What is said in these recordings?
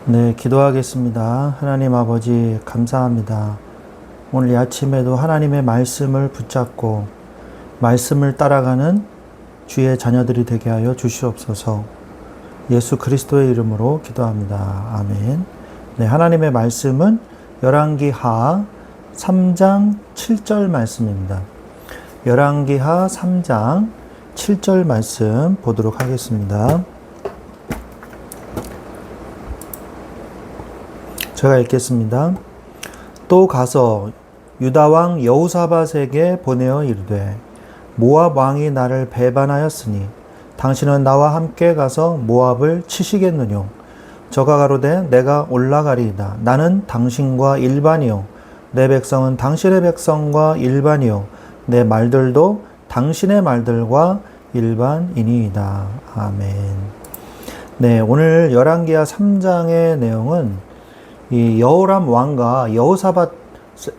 네, 기도하겠습니다. 하나님 아버지, 감사합니다. 오늘 이 아침에도 하나님의 말씀을 붙잡고 말씀을 따라가는 주의 자녀들이 되게 하여 주시옵소서. 예수 그리스도의 이름으로 기도합니다. 아멘. 네, 하나님의 말씀은 열왕기하 3장 7절 말씀입니다. 열왕기하 3장 7절 말씀 보도록 하겠습니다. 제가 읽겠습니다. 또 가서 유다 왕 여호사밧에게 보내어 이르되 모압 왕이 나를 배반하였으니 당신은 나와 함께 가서 모압을 치시겠느뇨. 저가 가로되 내가 올라가리이다. 나는 당신과 일반이요 내 백성은 당신의 백성과 일반이요 내 말들도 당신의 말들과 일반이니이다. 아멘. 네, 오늘 열왕기하 3장의 내용은 이 여호람 왕과 여호사밧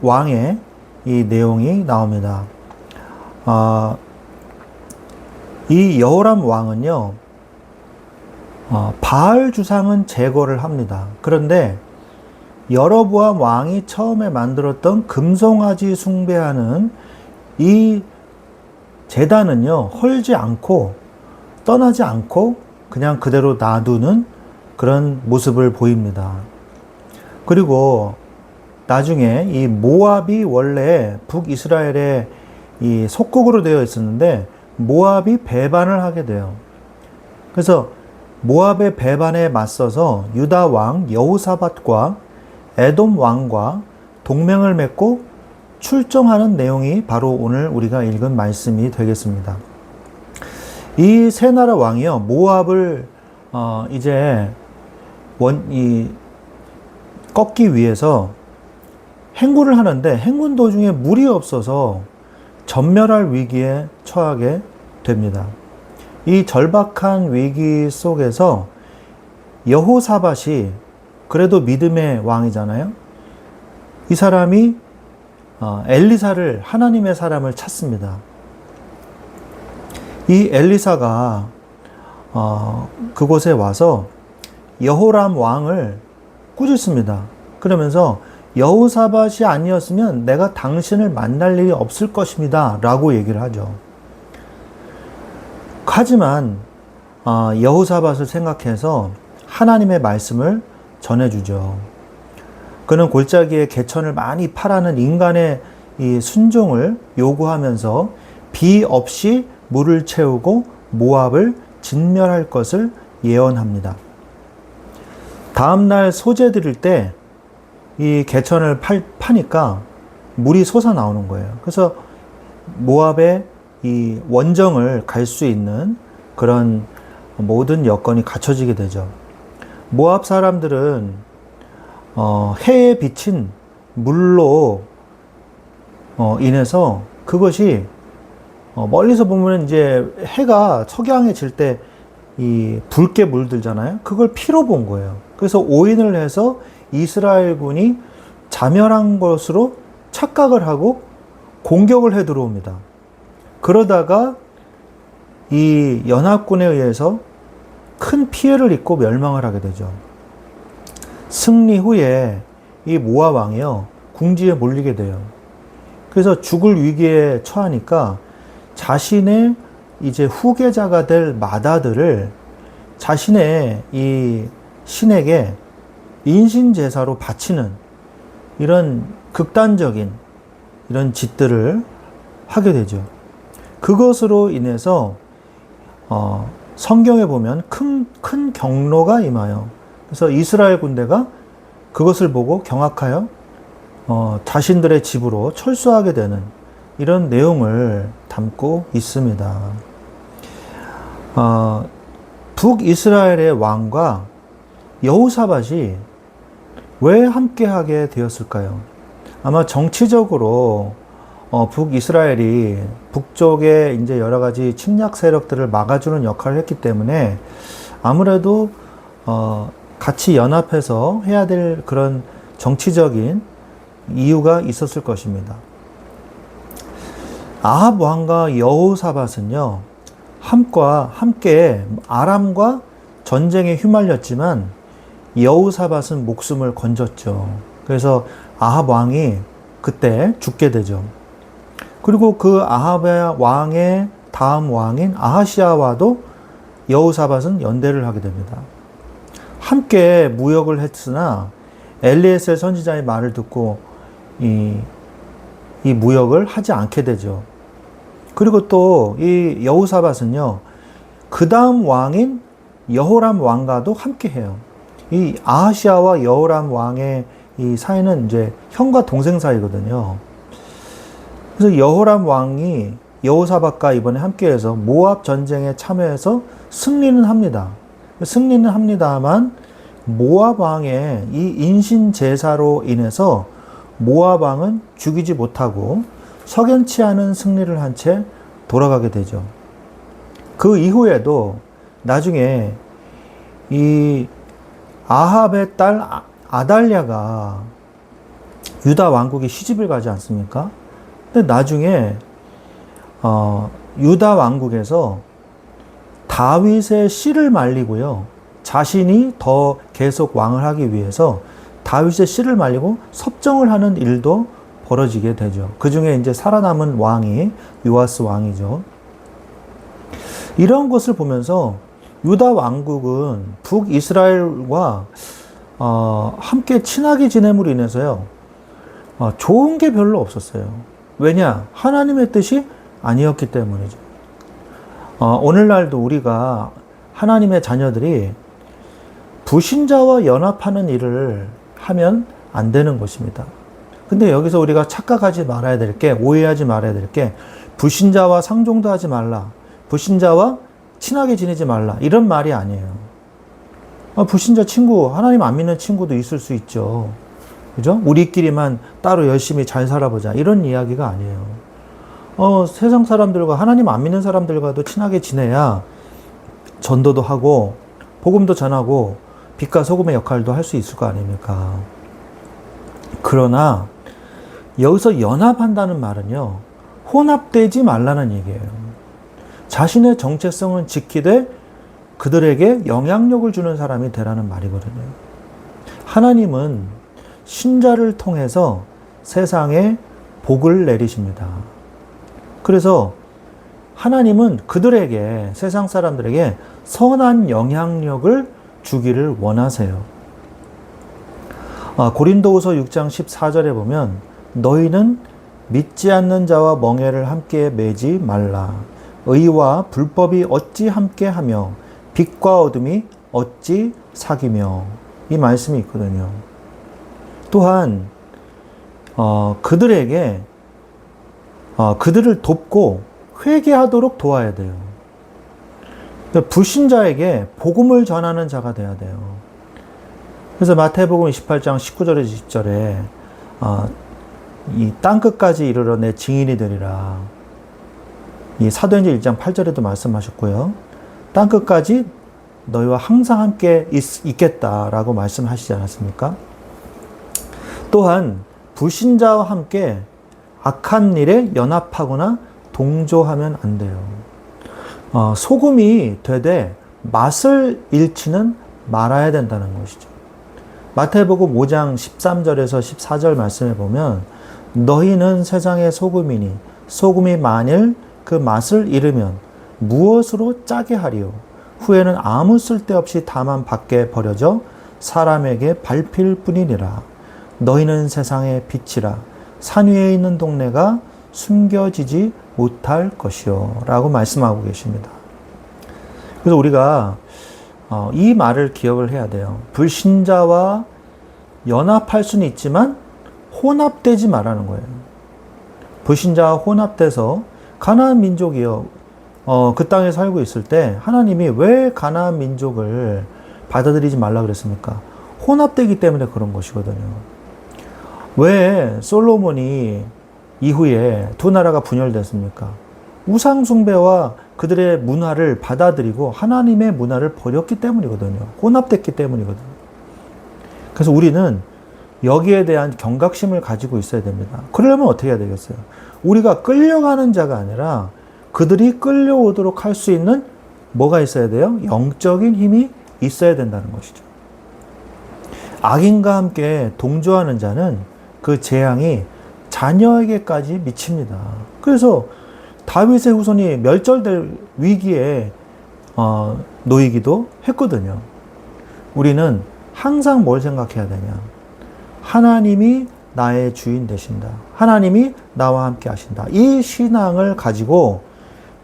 왕의 이 내용이 나옵니다. 이 여호람 왕은요, 바알 주상은 제거를 합니다. 그런데 여로보암 왕이 처음에 만들었던 금송아지 숭배하는 이 제단은요, 헐지 않고 떠나지 않고 그냥 그대로 놔두는 그런 모습을 보입니다. 그리고 나중에 이 모압이 원래 북이스라엘의 이 속국으로 되어 있었는데 모압이 배반을 하게 돼요. 그래서 모압의 배반에 맞서서 유다 왕 여호사밧과 에돔 왕과 동맹을 맺고 출정하는 내용이 바로 오늘 우리가 읽은 말씀이 되겠습니다. 이 세 나라 왕이요, 모압을 이제 꺾기 위해서 행군을 하는데 행군 도중에 물이 없어서 전멸할 위기에 처하게 됩니다. 이 절박한 위기 속에서 여호사밧이 그래도 믿음의 왕이잖아요. 이 사람이 엘리사를, 하나님의 사람을 찾습니다. 이 엘리사가 그곳에 와서 여호람 왕을 꾸짖습니다. 그러면서 여호사밧이 아니었으면 내가 당신을 만날 일이 없을 것입니다 라고 얘기를 하죠. 하지만 여호사밧을 생각해서 하나님의 말씀을 전해주죠. 그는 골짜기에 개천을 많이 파라는 인간의 이 순종을 요구하면서 비 없이 물을 채우고 모압을 진멸할 것을 예언합니다. 다음날 소재 드릴 때 이 개천을 파니까 물이 솟아 나오는 거예요. 그래서 모압의 이 원정을 갈 수 있는 그런 모든 여건이 갖춰지게 되죠. 모압 사람들은 해에 비친 물로 인해서 그것이 멀리서 보면 이제 해가 석양에 질 때 이 붉게 물들잖아요. 그걸 피로 본 거예요. 그래서 오인을 해서 이스라엘군이 자멸한 것으로 착각을 하고 공격을 해 들어옵니다. 그러다가 이 연합군에 의해서 큰 피해를 입고 멸망을 하게 되죠. 승리 후에 이 모압 왕이요, 궁지에 몰리게 돼요. 그래서 죽을 위기에 처하니까 자신의 이제 후계자가 될 맏아들을 자신의 이 신에게 인신제사로 바치는 이런 극단적인 이런 짓들을 하게 되죠. 그것으로 인해서 성경에 보면 큰 경로가 임하여, 그래서 이스라엘 군대가 그것을 보고 경악하여 자신들의 집으로 철수하게 되는 이런 내용을 담고 있습니다. 북이스라엘의 왕과 여호사밧이 왜 함께하게 되었을까요? 아마 정치적으로 북이스라엘이 북쪽에 이제 여러 가지 침략 세력들을 막아주는 역할을 했기 때문에 아무래도 같이 연합해서 해야 될 그런 정치적인 이유가 있었을 것입니다. 아합 왕과 여호사밧은요, 함께 아람과 전쟁에 휘말렸지만 여호사밧은 목숨을 건졌죠. 그래서 아합 왕이 그때 죽게 되죠. 그리고 그 아합 왕의 다음 왕인 아하시아와도 여호사밧은 연대를 하게 됩니다. 함께 무역을 했으나 엘리에셀 선지자의 말을 듣고 이 무역을 하지 않게 되죠. 그리고 또 이 여호사밧은요, 그 다음 왕인 여호람 왕과도 함께 해요. 이 아하시아와 여호람 왕의 이 사이는 이제 형과 동생 사이거든요. 그래서 여호람 왕이 여호사밧과 이번에 함께해서 모압 전쟁에 참여해서 승리는 합니다. 승리는 합니다만 모압 왕의 이 인신 제사로 인해서 모압 왕은 죽이지 못하고 석연치 않은 승리를 한 채 돌아가게 되죠. 그 이후에도 나중에 이 아합의 딸 아달랴가 유다 왕국에 시집을 가지 않습니까? 근데 나중에 유다 왕국에서 다윗의 씨를 말리고요, 자신이 더 계속 왕을 하기 위해서 다윗의 씨를 말리고 섭정을 하는 일도 벌어지게 되죠. 그 중에 이제 살아남은 왕이 요아스 왕이죠. 이런 것을 보면서 유다 왕국은 북이스라엘과 함께 친하게 지냄으로 인해서요, 좋은 게 별로 없었어요. 왜냐? 하나님의 뜻이 아니었기 때문이죠. 오늘날도 우리가 하나님의 자녀들이 불신자와 연합하는 일을 하면 안 되는 것입니다. 근데 여기서 우리가 착각하지 말아야 될 게, 오해하지 말아야 될 게, 불신자와 상종도 하지 말라, 불신자와 친하게 지내지 말라, 이런 말이 아니에요. 불신자 친구, 하나님 안 믿는 친구도 있을 수 있죠. 그죠? 우리끼리만 따로 열심히 잘 살아보자, 이런 이야기가 아니에요. 세상 사람들과, 하나님 안 믿는 사람들과도 친하게 지내야 전도도 하고 복음도 전하고 빛과 소금의 역할도 할 수 있을 거 아닙니까? 그러나 여기서 연합한다는 말은요, 혼합되지 말라는 얘기예요. 자신의 정체성은 지키되 그들에게 영향력을 주는 사람이 되라는 말이거든요. 하나님은 신자를 통해서 세상에 복을 내리십니다. 그래서 하나님은 그들에게, 세상 사람들에게 선한 영향력을 주기를 원하세요. 고린도후서 6장 14절에 보면 너희는 믿지 않는 자와 멍에를 함께 매지 말라. 의와 불법이 어찌 함께하며 빛과 어둠이 어찌 사귀며, 이 말씀이 있거든요. 또한 그들에게 그들을 돕고 회개하도록 도와야 돼요. 불신자에게 복음을 전하는 자가 돼야 돼요. 그래서 마태복음 28장 19절에 20절에 이 땅끝까지 이르러 내 증인이 되리라. 이 사도행전 1장 8절에도 말씀하셨고요. 땅끝까지 너희와 항상 함께 있겠다라고 말씀하시지 않았습니까? 또한 불신자와 함께 악한 일에 연합하거나 동조하면 안 돼요. 소금이 되되 맛을 잃지는 말아야 된다는 것이죠. 마태복음 5장 13절에서 14절 말씀에 보면 너희는 세상의 소금이니 소금이 만일 그 맛을 잃으면 무엇으로 짜게 하리요? 후에는 아무 쓸데없이 다만 밖에 버려져 사람에게 밟힐 뿐이니라. 너희는 세상의 빛이라. 산 위에 있는 동네가 숨겨지지 못할 것이요 라고 말씀하고 계십니다. 그래서 우리가 이 말을 기억을 해야 돼요. 불신자와 연합할 수는 있지만 혼합되지 말라는 거예요. 불신자와 혼합돼서 가나안 민족이요, 그 땅에 살고 있을 때 하나님이 왜 가나안 민족을 받아들이지 말라 그랬습니까? 혼합되기 때문에 그런 것이거든요. 왜 솔로몬이 이후에 두 나라가 분열됐습니까? 우상 숭배와 그들의 문화를 받아들이고 하나님의 문화를 버렸기 때문이거든요. 혼합됐기 때문이거든요. 그래서 우리는 여기에 대한 경각심을 가지고 있어야 됩니다. 그러려면 어떻게 해야 되겠어요? 우리가 끌려가는 자가 아니라 그들이 끌려오도록 할 수 있는 뭐가 있어야 돼요? 영적인 힘이 있어야 된다는 것이죠. 악인과 함께 동조하는 자는 그 재앙이 자녀에게까지 미칩니다. 그래서 다윗의 후손이 멸절될 위기에 놓이기도 했거든요. 우리는 항상 뭘 생각해야 되냐? 하나님이 나의 주인 되신다. 하나님이 나와 함께 하신다. 이 신앙을 가지고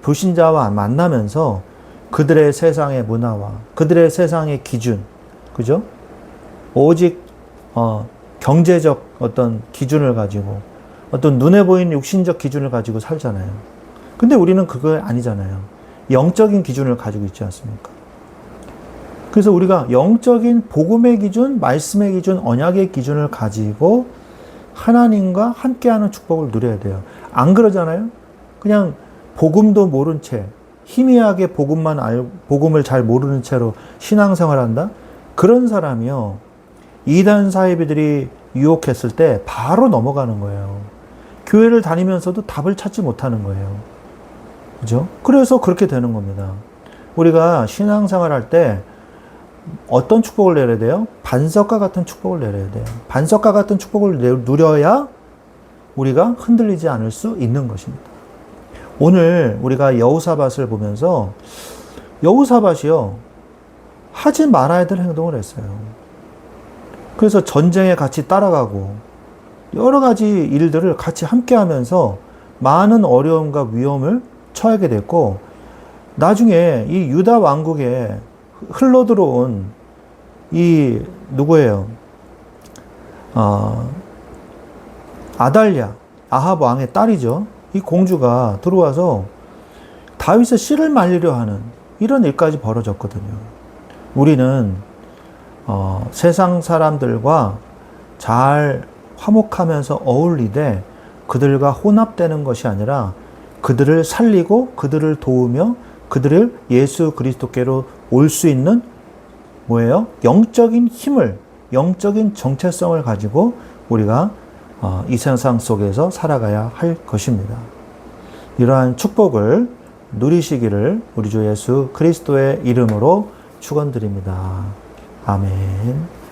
불신자와 만나면서 그들의 세상의 문화와 그들의 세상의 기준, 그죠? 오직 경제적 어떤 기준을 가지고 어떤 눈에 보이는 육신적 기준을 가지고 살잖아요. 근데 우리는 그거 아니잖아요. 영적인 기준을 가지고 있지 않습니까? 그래서 우리가 영적인 복음의 기준, 말씀의 기준, 언약의 기준을 가지고 하나님과 함께하는 축복을 누려야 돼요. 안 그러잖아요? 그냥 복음도 모른 채 희미하게 복음을 잘 모르는 채로 신앙생활한다? 그런 사람이요. 이단 사이비들이 유혹했을 때 바로 넘어가는 거예요. 교회를 다니면서도 답을 찾지 못하는 거예요. 그죠? 그래서 그렇게 되는 겁니다. 우리가 신앙생활할 때 어떤 축복을 내려야 돼요? 반석과 같은 축복을 내려야 돼요. 반석과 같은 축복을 누려야 우리가 흔들리지 않을 수 있는 것입니다. 오늘 우리가 여호사밧을 보면서 여호사밧이요, 하지 말아야 될 행동을 했어요. 그래서 전쟁에 같이 따라가고 여러 가지 일들을 같이 함께 하면서 많은 어려움과 위험을 처하게 됐고, 나중에 이 유다 왕국에 흘러들어온 이 누구예요? 아달랴, 아합 왕의 딸이죠. 이 공주가 들어와서 다윗의 씨를 말리려 하는 이런 일까지 벌어졌거든요. 우리는 세상 사람들과 잘 화목하면서 어울리되 그들과 혼합되는 것이 아니라 그들을 살리고 그들을 도우며 그들을 예수 그리스도께로 올 수 있는 뭐예요? 영적인 힘을, 영적인 정체성을 가지고 우리가 이 세상 속에서 살아가야 할 것입니다. 이러한 축복을 누리시기를 우리 주 예수 그리스도의 이름으로 축원드립니다. 아멘.